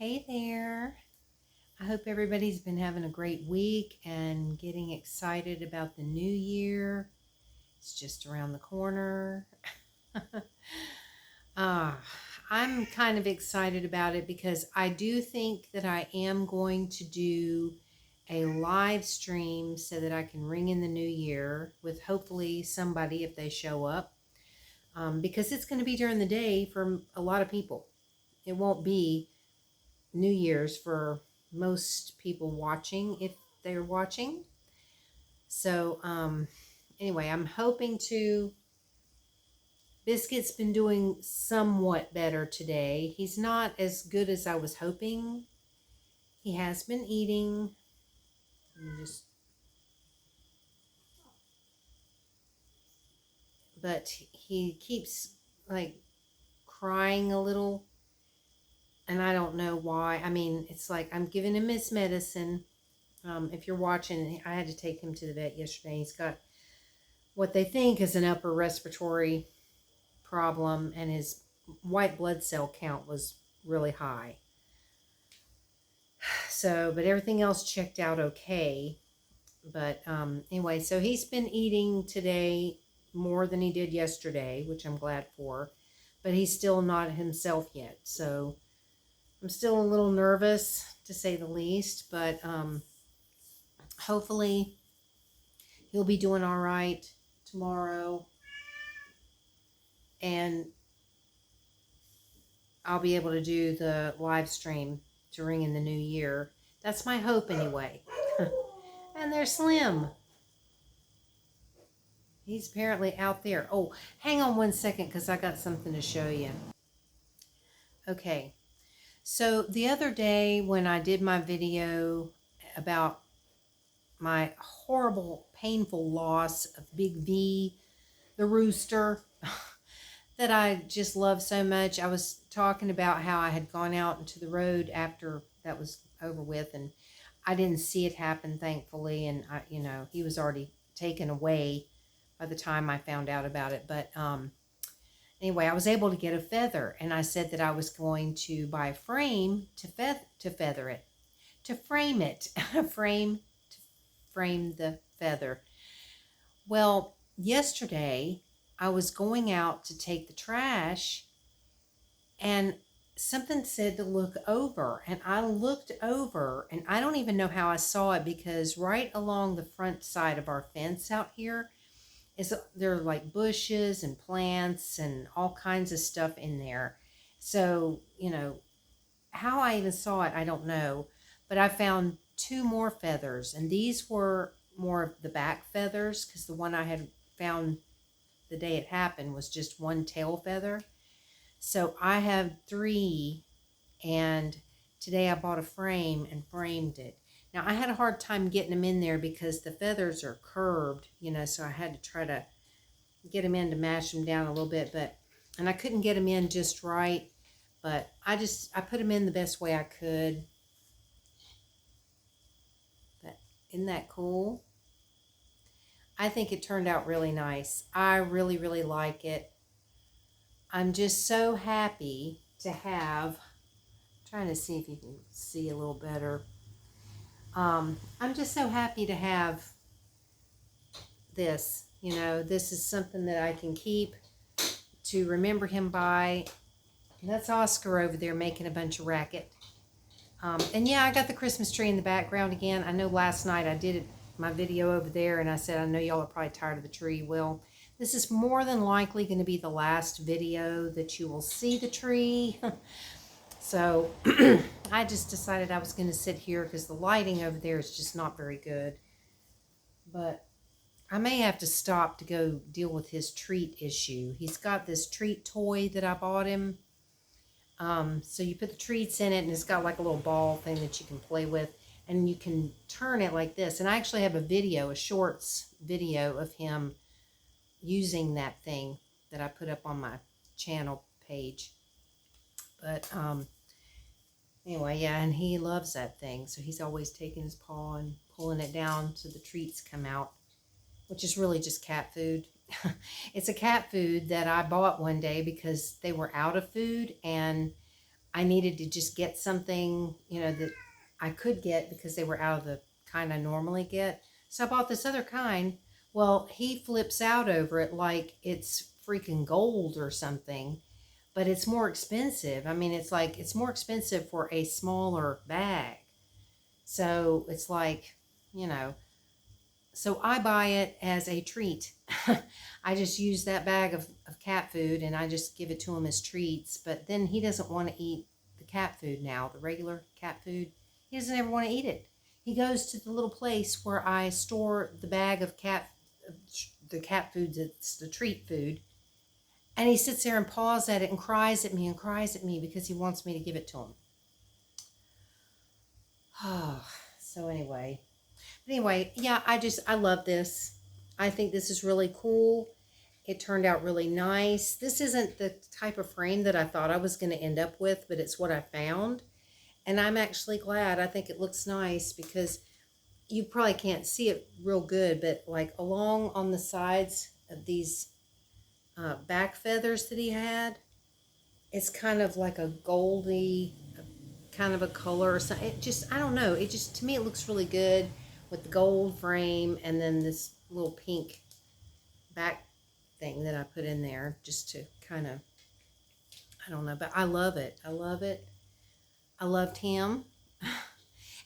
Hey there. I hope everybody's been having a great week and getting excited about the new year. It's just around the corner. Ah, I'm kind of excited about it because I do think that I am going to do a live stream so that I can ring in the new year with hopefully somebody if they show up. Because it's going to be during the day for a lot of people. It won't be New Year's for most people watching if they're watching. So, anyway, I'm hoping to. Biscuit's been doing somewhat better today. He's not as good as I was hoping. He has been eating. Just, but he keeps like crying a little, and I don't know why. I mean, it's like I'm giving him his medicine. If you're watching, I had to take him to the vet yesterday. He's got what they think is an upper respiratory problem, and his white blood cell count was really high. So, but everything else checked out okay. But anyway, so he's been eating today more than he did yesterday, which I'm glad for. But he's still not himself yet. So I'm still a little nervous, to say the least. But hopefully he'll be doing all right tomorrow. And I'll be able to do the live stream to ring in the new year. That's my hope anyway. And there's Slim. He's apparently out there. Oh, hang on one second because I got something to show you. Okay. So the other day when I did my video about my horrible, painful loss of Big V, the rooster, that I just love so much. I was talking about how I had gone out into the road after that was over with, and I didn't see it happen, thankfully, and he was already taken away by the time I found out about it. But anyway, I was able to get a feather, and I said that I was going to buy a frame to feather it, to frame it, frame to frame the feather. Well, yesterday I was going out to take the trash, and something said to look over, and I looked over, and I don't even know how I saw it because right along the front side of our fence out here there are like bushes and plants and all kinds of stuff in there. So, how I even saw it, I don't know, but I found two more feathers, and these were more of the back feathers because the one I had found the day it happened was just one tail feather. So I have three, and today I bought a frame and framed it. Now I had a hard time getting them in there because the feathers are curved, so I had to try to get them in to mash them down a little bit, and I couldn't get them in just right, but I put them in the best way I could. But isn't that cool? I think it turned out really nice. I really, really like it. I'm just so happy to have, I'm trying to see if you can see a little better. I'm just so happy to have this. This is something that I can keep to remember him by. And that's Oscar over there making a bunch of racket. And yeah, I got the Christmas tree in the background again. I know last night I did my video over there and I said, I know y'all are probably tired of the tree. Well, this is more than likely going to be the last video that you will see the tree. So I just decided I was going to sit here because the lighting over there is just not very good. But I may have to stop to go deal with his treat issue. He's got this treat toy that I bought him. So you put the treats in it, and it's got like a little ball thing that you can play with, and you can turn it like this. And I actually have a shorts video of him using that thing that I put up on my channel page. But anyway, yeah, and he loves that thing, so he's always taking his paw and pulling it down so the treats come out, which is really just cat food. It's a cat food that I bought one day because they were out of food, and I needed to just get something, you know, that I could get because they were out of the kind I normally get. So I bought this other kind. Well, he flips out over it like it's freaking gold or something, but it's more expensive. I mean, it's like it's more expensive for a smaller bag. So it's like, you know, so I buy it as a treat. I just use that bag of cat food and I just give it to him as treats. But then he doesn't want to eat the cat food now, the regular cat food. He doesn't ever want to eat it. He goes to the little place where I store the bag of the cat food that's the treat food. And he sits there and paws at it and cries at me and cries at me because he wants me to give it to him. Oh, so anyway. But anyway, yeah, I love this. I think this is really cool. It turned out really nice. This isn't the type of frame that I thought I was going to end up with, but it's what I found. And I'm actually glad. I think it looks nice because you probably can't see it real good, but like along on the sides of these back feathers that he had, it's kind of like a goldy kind of a color or something. It just, I don't know. It just, to me, it looks really good with the gold frame and then this little pink back thing that I put in there just to kind of, I don't know, but I love it. I love it. I loved him.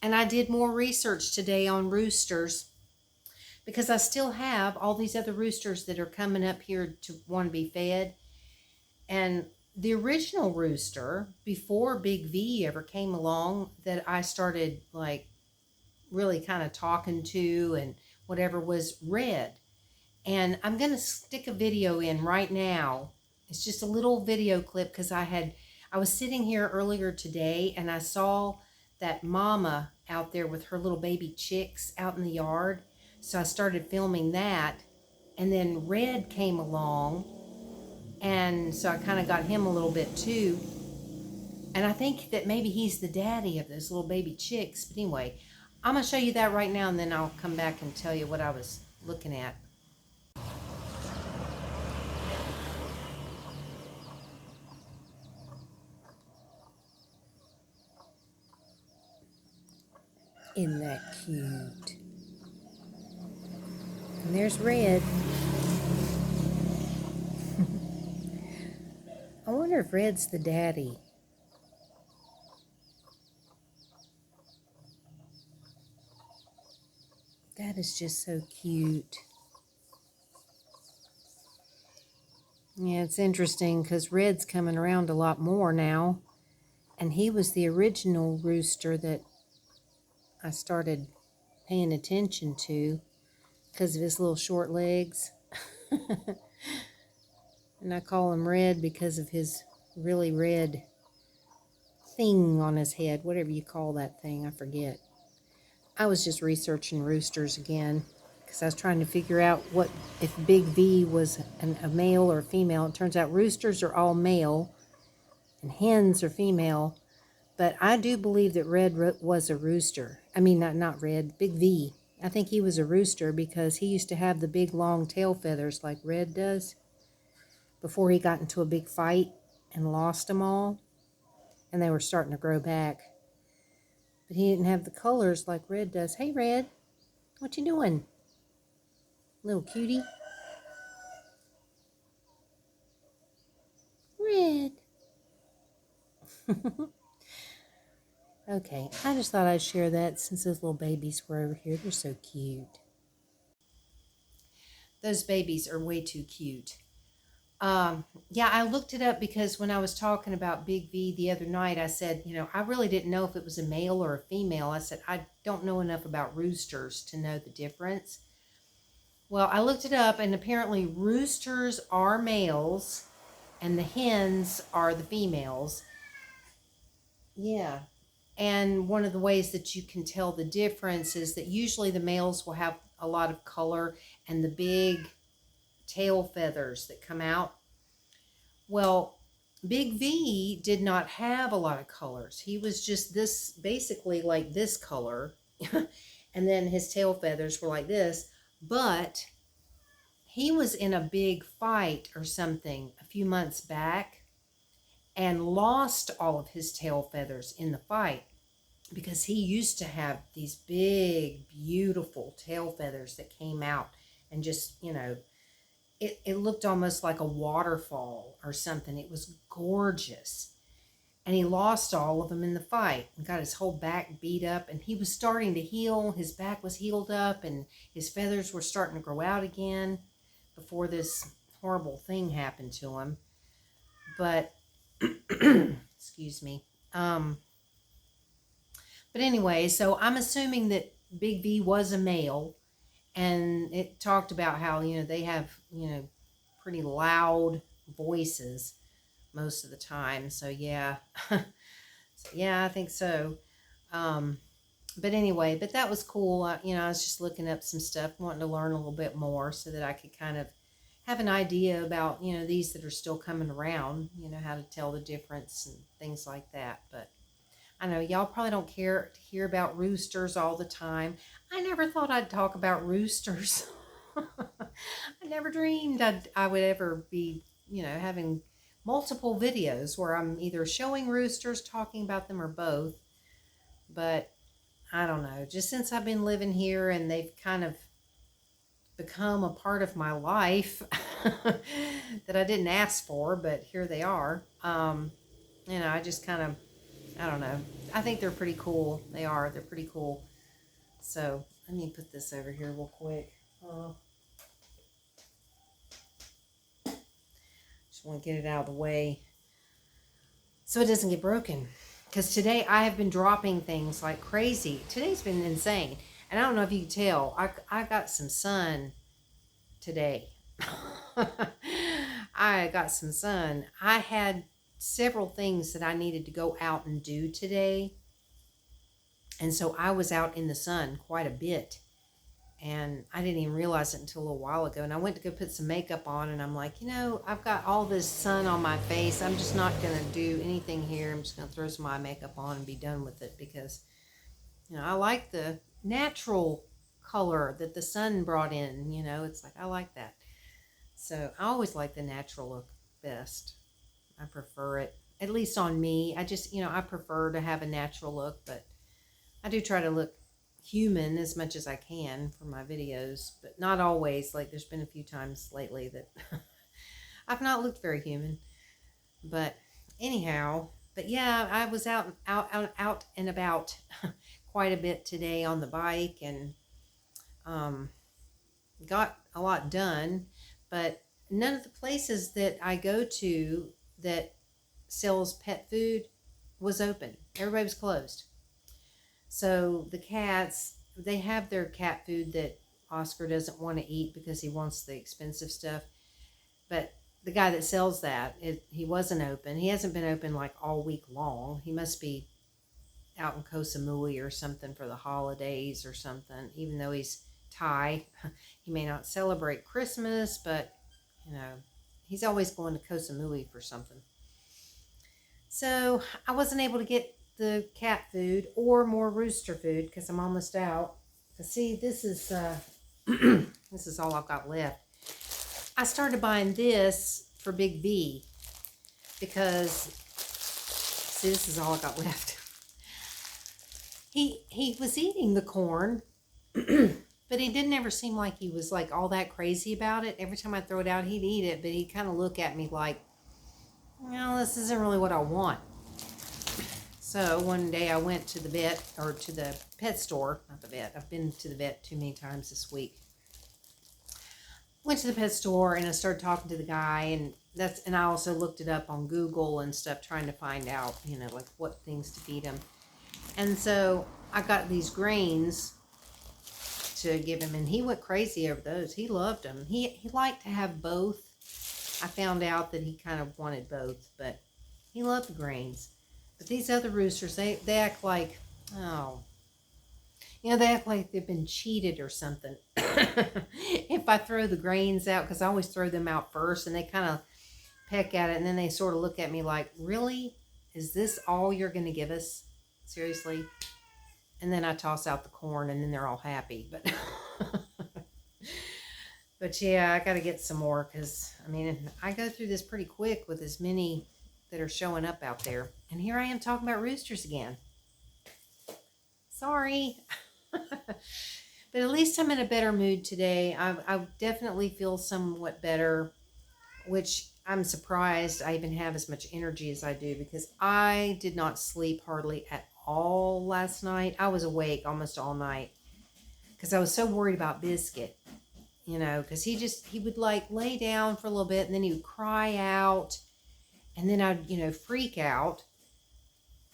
And I did more research today on roosters because I still have all these other roosters that are coming up here to want to be fed. And the original rooster, before Big V ever came along, that I started like really kind of talking to and whatever, was Red. And I'm going to stick a video in right now. It's just a little video clip because I was sitting here earlier today and I saw that mama out there with her little baby chicks out in the yard. So I started filming that. And then Red came along. And so I kind of got him a little bit too. And I think that maybe he's the daddy of those little baby chicks. But anyway, I'm going to show you that right now and then I'll come back and tell you what I was looking at. Isn't that cute? And there's Red. I wonder if Red's the daddy. That is just so cute. Yeah, it's interesting because Red's coming around a lot more now. And he was the original rooster that I started paying attention to because of his little short legs. And I call him Red because of his really red thing on his head, whatever you call that thing, I forget. I was just researching roosters again because I was trying to figure out what if Big V was a male or a female. It turns out roosters are all male and hens are female, but I do believe that Red was a rooster. I mean, not Red, Big V. I think he was a rooster because he used to have the big long tail feathers like Red does before he got into a big fight and lost them all, and they were starting to grow back. But he didn't have the colors like Red does. Hey, Red, what you doing? Little cutie. Red. Okay, I just thought I'd share that since those little babies were over here. They're so cute. Those babies are way too cute. Yeah, I looked it up because when I was talking about Big V the other night, I said, you know, I really didn't know if it was a male or a female. I said, I don't know enough about roosters to know the difference. Well, I looked it up and apparently roosters are males and the hens are the females. Yeah. And one of the ways that you can tell the difference is that usually the males will have a lot of color and the big tail feathers that come out. Well, Big V did not have a lot of colors. He was just this, basically like this color. And then his tail feathers were like this. But he was in a big fight or something a few months back. and lost all of his tail feathers in the fight, because he used to have these big, beautiful tail feathers that came out and just, it looked almost like a waterfall or something. It was gorgeous. And he lost all of them in the fight and got his whole back beat up, and he was starting to heal. His back was healed up and his feathers were starting to grow out again before this horrible thing happened to him. But excuse me. But anyway, so I'm assuming that Big V was a male, and it talked about how, they have, pretty loud voices most of the time. So yeah, yeah, I think so. But anyway, but that was cool. I was just looking up some stuff, wanting to learn a little bit more so that I could kind of have an idea about, these that are still coming around, how to tell the difference and things like that. But I know y'all probably don't care to hear about roosters all the time. I never thought I'd talk about roosters. I never dreamed I would ever be, having multiple videos where I'm either showing roosters, talking about them, or both. But I don't know. Just since I've been living here and they've kind of become a part of my life that I didn't ask for, but here they are. I just kind of, I don't know. I think they're pretty cool. They are. They're pretty cool. So let me put this over here real quick. Just want to get it out of the way so it doesn't get broken. Because today I have been dropping things like crazy. Today's been insane. And I don't know if you can tell. I got some sun today. I got some sun. I had several things that I needed to go out and do today. And so I was out in the sun quite a bit. And I didn't even realize it until a little while ago. And I went to go put some makeup on, and I'm like, I've got all this sun on my face. I'm just not going to do anything here. I'm just going to throw some eye makeup on and be done with it, because, I like the natural color that the sun brought in. It's like, I like that. So I always like the natural look best. I prefer it, at least on me. I just, I prefer to have a natural look, but I do try to look human as much as I can for my videos, but not always. Like, there's been a few times lately that I've not looked very human. But anyhow, but yeah, I was out and about quite a bit today on the bike, and got a lot done. But none of the places that I go to that sells pet food was open. Everybody was closed. So the cats, they have their cat food that Oscar doesn't want to eat because he wants the expensive stuff. But the guy that sells that, he wasn't open. He hasn't been open like all week long. He must be out in Koh Samui or something for the holidays or something. Even though he's Thai, he may not celebrate Christmas, but, he's always going to Koh Samui for something. So I wasn't able to get the cat food or more rooster food because I'm almost out. But see, this is this is all I've got left. I started buying this for Big V because, see, this is all I got left. He was eating the corn, but he didn't ever seem like he was like all that crazy about it. Every time I throw it out, he'd eat it, but he'd kind of look at me like, this isn't really what I want. So one day I went to the vet, or to the pet store, not the vet. I've been to the vet too many times this week. Went to the pet store and I started talking to the guy, and I also looked it up on Google and stuff, trying to find out, like what things to feed him. And so I got these grains to give him, and he went crazy over those. He loved them. He liked to have both. I found out that he kind of wanted both, but he loved the grains. But these other roosters, they act like, they act like they've been cheated or something. If I throw the grains out, because I always throw them out first, and they kind of peck at it, and then they sort of look at me like, really? Is this all you're going to give us? Seriously? And then I toss out the corn, and then they're all happy. But yeah, I got to get some more, because, I go through this pretty quick with as many that are showing up out there. And here I am talking about roosters again. Sorry. But at least I'm in a better mood today. I definitely feel somewhat better, which I'm surprised I even have as much energy as I do, because I did not sleep hardly at all last night. I was awake almost all night because I was so worried about Biscuit, because he would like lay down for a little bit and then he would cry out, and then I'd, freak out.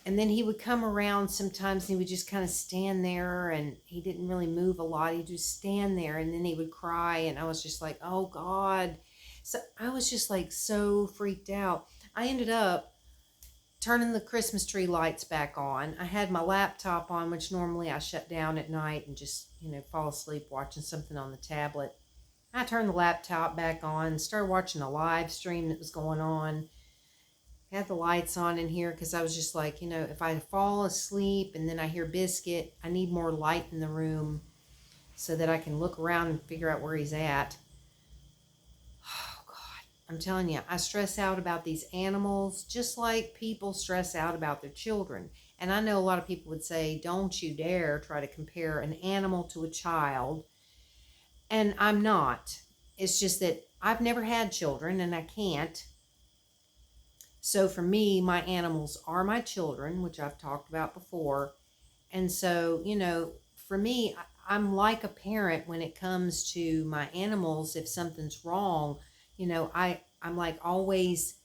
And then he would come around sometimes and he would just kind of stand there, and he didn't really move a lot. He'd just stand there and then he would cry, and I was just like, oh God. So I was just like so freaked out. I ended up turning the Christmas tree lights back on. I had my laptop on, which normally I shut down at night and just, fall asleep watching something on the tablet. I turned the laptop back on, started watching a live stream that was going on. Had the lights on in here because I was just like, if I fall asleep and then I hear Biscuit, I need more light in the room so that I can look around and figure out where he's at. Oh God, I'm telling you, I stress out about these animals just like people stress out about their children. And I know a lot of people would say, don't you dare try to compare an animal to a child. And I'm not. It's just that I've never had children and I can't. So for me, my animals are my children, which I've talked about before. And so, for me, I'm like a parent when it comes to my animals. If something's wrong, I'm like always,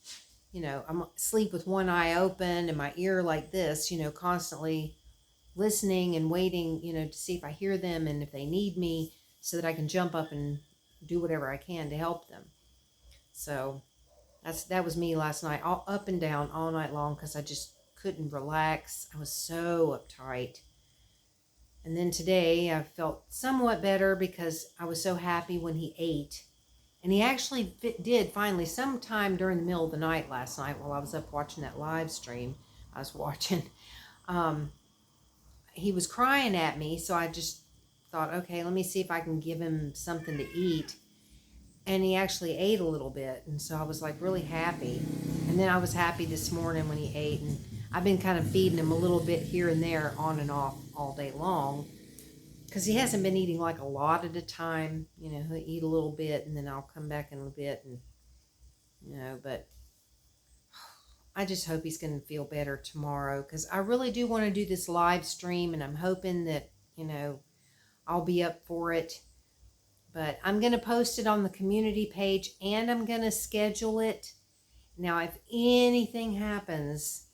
I'm asleep with one eye open and my ear like this, constantly listening and waiting, to see if I hear them and if they need me, so that I can jump up and do whatever I can to help them. So that was me last night, all up and down all night long, because I just couldn't relax. I was so uptight. And then today I felt somewhat better because I was so happy when he ate. And he actually did finally, sometime during the middle of the night last night while I was up watching that live stream I was watching, he was crying at me. So I just thought, okay, let me see if I can give him something to eat. And he actually ate a little bit, and so I was like really happy. And then I was happy this morning when he ate, and I've been kind of feeding him a little bit here and there, on and off, all day long, because he hasn't been eating like a lot at a time. He'll eat a little bit and then I'll come back in a bit, and but I just hope he's going to feel better tomorrow, because I really do want to do this live stream, and I'm hoping that I'll be up for it. But I'm going to post it on the community page, and I'm going to schedule it. Now, if anything happens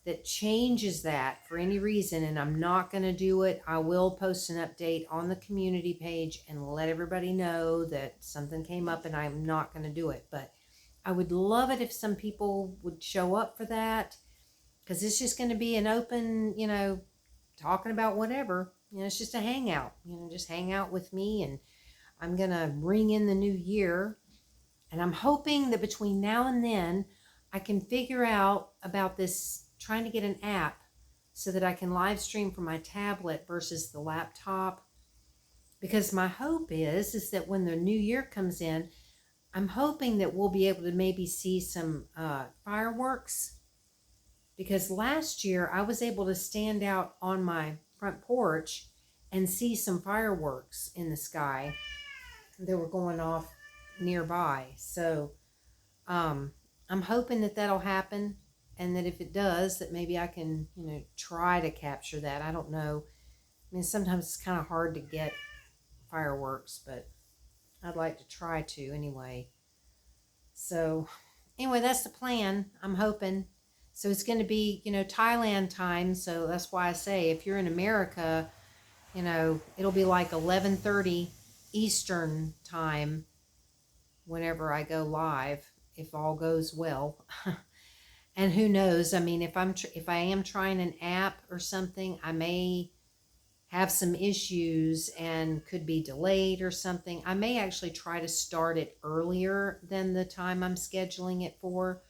that changes that for any reason, and I'm not going to do it, I will post an update on the community page and let everybody know that something came up and I'm not going to do it. But I would love it if some people would show up for that, because it's just going to be an open, talking about whatever. It's just a hangout. Just hang out with me, and I'm going to ring in the new year, and I'm hoping that between now and then I can figure out about this, trying to get an app so that I can live stream from my tablet versus the laptop. Because my hope is that when the new year comes in, I'm hoping that we'll be able to maybe see some fireworks. Because last year I was able to stand out on my front porch and see some fireworks in the sky. They were going off nearby. So I'm hoping that that'll happen, and that if it does, that maybe I can, try to capture that. I don't know. I mean, sometimes it's kind of hard to get fireworks, but I'd like to try to anyway. So anyway, that's the plan. I'm hoping. So it's going to be, Thailand time. So that's why I say, if you're in America, it'll be like 11:30 Eastern time whenever I go live, if all goes well. And who knows? I mean, if I am trying an app or something, I may have some issues and could be delayed or something. I may actually try to start it earlier than the time I'm scheduling it for,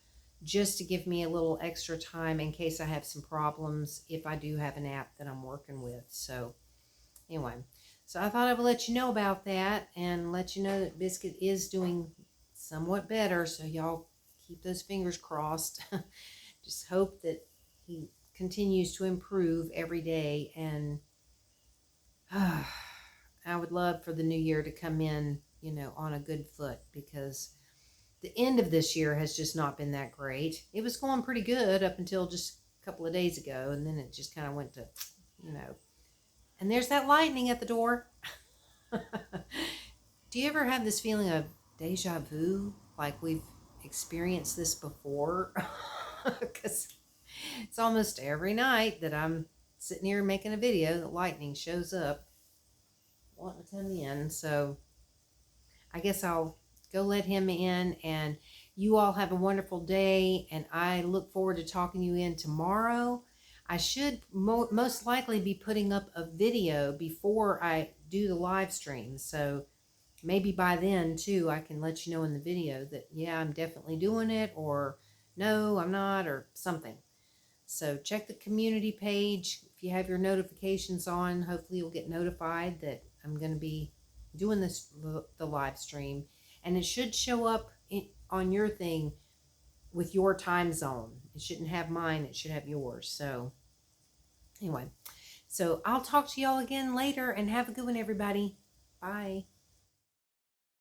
just to give me a little extra time in case I have some problems if I do have an app that I'm working with. So anyway, so I thought I would let you know about that, and let you know that Biscuit is doing somewhat better. So y'all keep those fingers crossed. just hope that he continues to improve every day. And I would love for the new year to come in, on a good foot, because the end of this year has just not been that great. It was going pretty good up until just a couple of days ago, and then it just kind of went to, and there's that lightning at the door. Do you ever have this feeling of deja vu? Like we've experienced this before? Because it's almost every night that I'm sitting here making a video that lightning shows up wanting to come in. So I guess I'll go let him in, and you all have a wonderful day, and I look forward to talking you in tomorrow. I should most likely be putting up a video before I do the live stream, so maybe by then too I can let you know in the video that yeah, I'm definitely doing it, or no, I'm not, or something. So check the community page. If you have your notifications on, hopefully you'll get notified that I'm going to be doing the live stream, and it should show up on your thing with your time zone. It shouldn't have mine, it should have yours. So anyway, so I'll talk to y'all again later, and have a good one, everybody. Bye.